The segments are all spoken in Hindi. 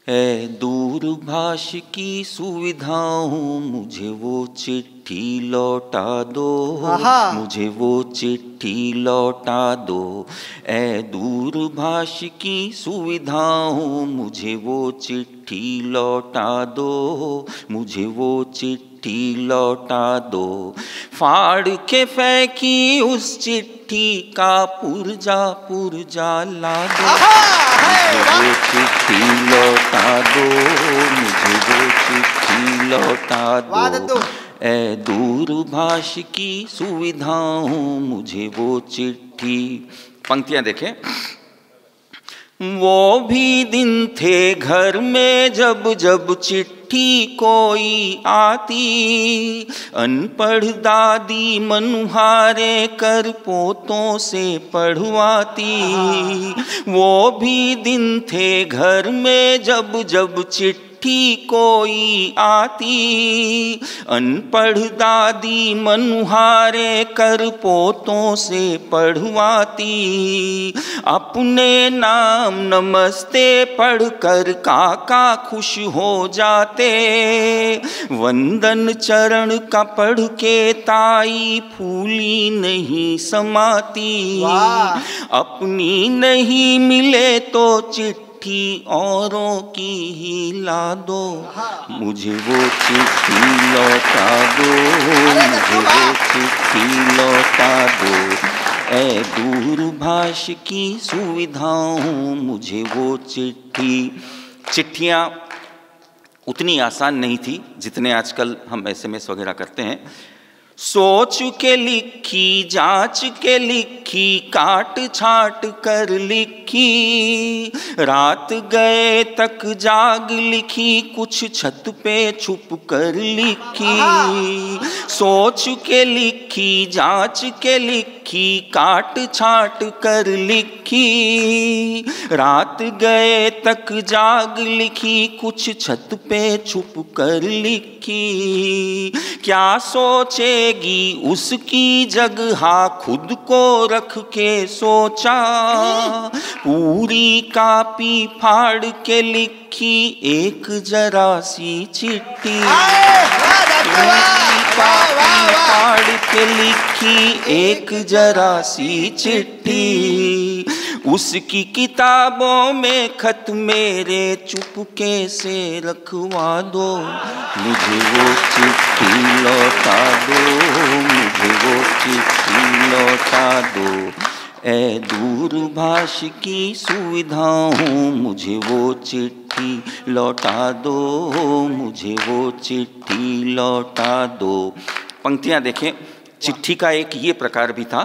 है दूरभाष की सुविधाओं, मुझे वो चिट्ठी लौटा दो, मुझे वो चिट्ठी लौटा दो। ए दूरभाष की सुविधाओं, मुझे वो चिट्ठी लौटा दो, मुझे वो चिट्ठी लौटा दो। फाड़ के फेंकी उस चिट्ठी का पुर्जा ला दो, मुझे वो चिट्ठी लौटा दो, मुझे वो चिट्ठी लौटा दो। ए दूरभाष की सुविधाओं, मुझे वो चिट्ठी। पंक्तियां देखें। वो भी दिन थे घर में जब जब चिट्ठी कोई आती, अनपढ़ दादी मनुहारे कर पोतों से पढ़वाती। वो भी दिन थे घर में जब जब चिट्ठी कोई आती, अनपढ़ दादी मनुहारे कर पोतों से पढ़वाती। अपने नाम नमस्ते पढ़कर काका खुश हो जाते, वंदन चरण का पढ़ के ताई फूली नहीं समाती। अपनी नहीं मिले तो चिट्ठी औरों की ही ला दो, मुझे वो चिट्ठी लौटा दो, मुझे वो चिट्ठी लौटा दो। ए दूरभाष की सुविधाओं, मुझे वो चिट्ठी। चिट्ठियाँ उतनी आसान नहीं थी जितने आजकल हम SMS वगैरह करते हैं। सोच के लिखी, जांच के लिखी, काट छाट कर लिखी, रात गए तक जाग लिखी, कुछ छत पे छुप कर लिखी। सोच के लिखी, जांच के लिखी, काट छाट कर लिखी, रात गए तक जाग लिखी, कुछ छत पे छुप कर लिखी। क्या सोचे उसकी जगह खुद को रख के सोचा, पूरी कापी फाड़ के लिखी एक जरा सी चिट्ठी। कापी फाड़ के लिखी एक जरा सी चिट्ठी, उसकी किताबों में खत मेरे चुपके से रखवा दो, मुझे वो चिट्ठी लौटा दो, मुझे वो चिट्ठी लौटा दो। ए दूरभाष की सुविधाओं, मुझे वो चिट्ठी लौटा दो, मुझे वो चिट्ठी लौटा दो। पंक्तियां देखें। चिट्ठी का एक ये प्रकार भी था।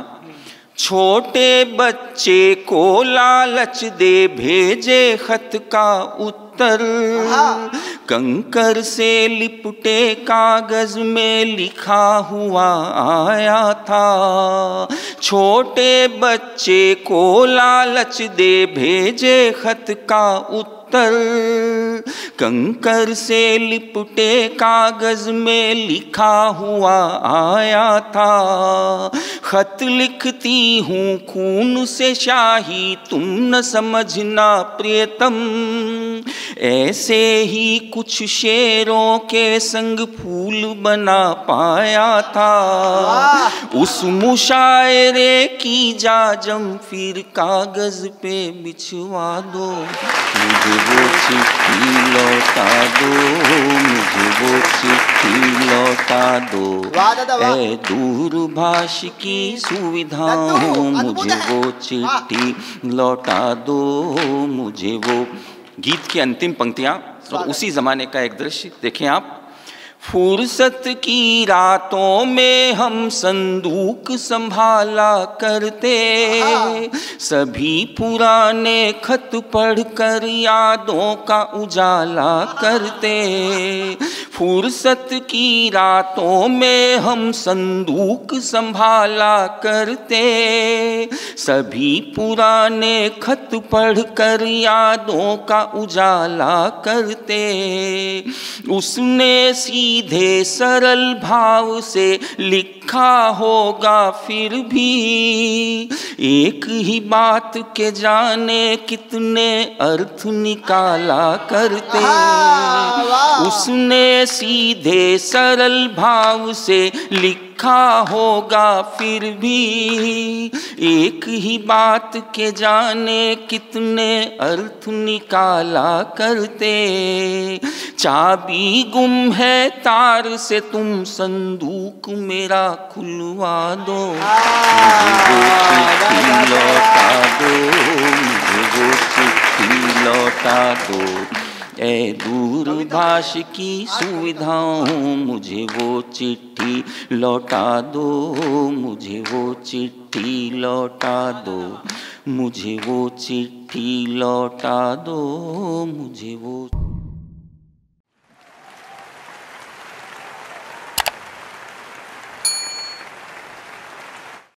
छोटे बच्चे को लालच दे भेजे खत का उत्तर, कंकर से लिपटे कागज में लिखा हुआ आया था। छोटे बच्चे को लालच दे भेजे खत का उत्तर, कंकर से लिपटे कागज में लिखा हुआ आया था। खत लिखती हूँ खून से शाही, तुम न समझना प्रियतम, ऐसे ही कुछ शेरों के संग फूल बना पाया था। उस मुशायरे की जाजम फिर कागज पे बिछवा दो, मुझे वो चिट्ठी लौटा दो, मुझे वो चिट्ठी लौटा दो। ए दूरभाष की सुविधाओं, मुझे वो चिट्ठी लौटा दो, मुझे वो। गीत की अंतिम पंक्तियां और उसी जमाने का एक दृश्य देखें आप। फुर्सत की रातों में हम संदूक संभाला करते, सभी पुराने खत पढ़कर यादों का उजाला करते। फुर्सत की रातों में हम संदूक संभाला करते, सभी पुराने खत पढ़कर यादों का उजाला करते। उसने सीधे सरल भाव से लिखा लिखा होगा फिर भी एक ही बात के जाने कितने अर्थ निकाला करते। उसने सीधे सरल भाव से लिखा होगा फिर भी एक ही बात के जाने कितने अर्थ निकाला करते। चाबी गुम है तार से तुम संदूक मेरा खुलवा दो, मुझे वो चिट्ठी लौटा दो। ए दूरभाष की सुविधाओं मुझे वो चिट्ठी लौटा दो, मुझे वो चिट्ठी लौटा दो, मुझे वो चिट्ठी लौटा दो, मुझे वो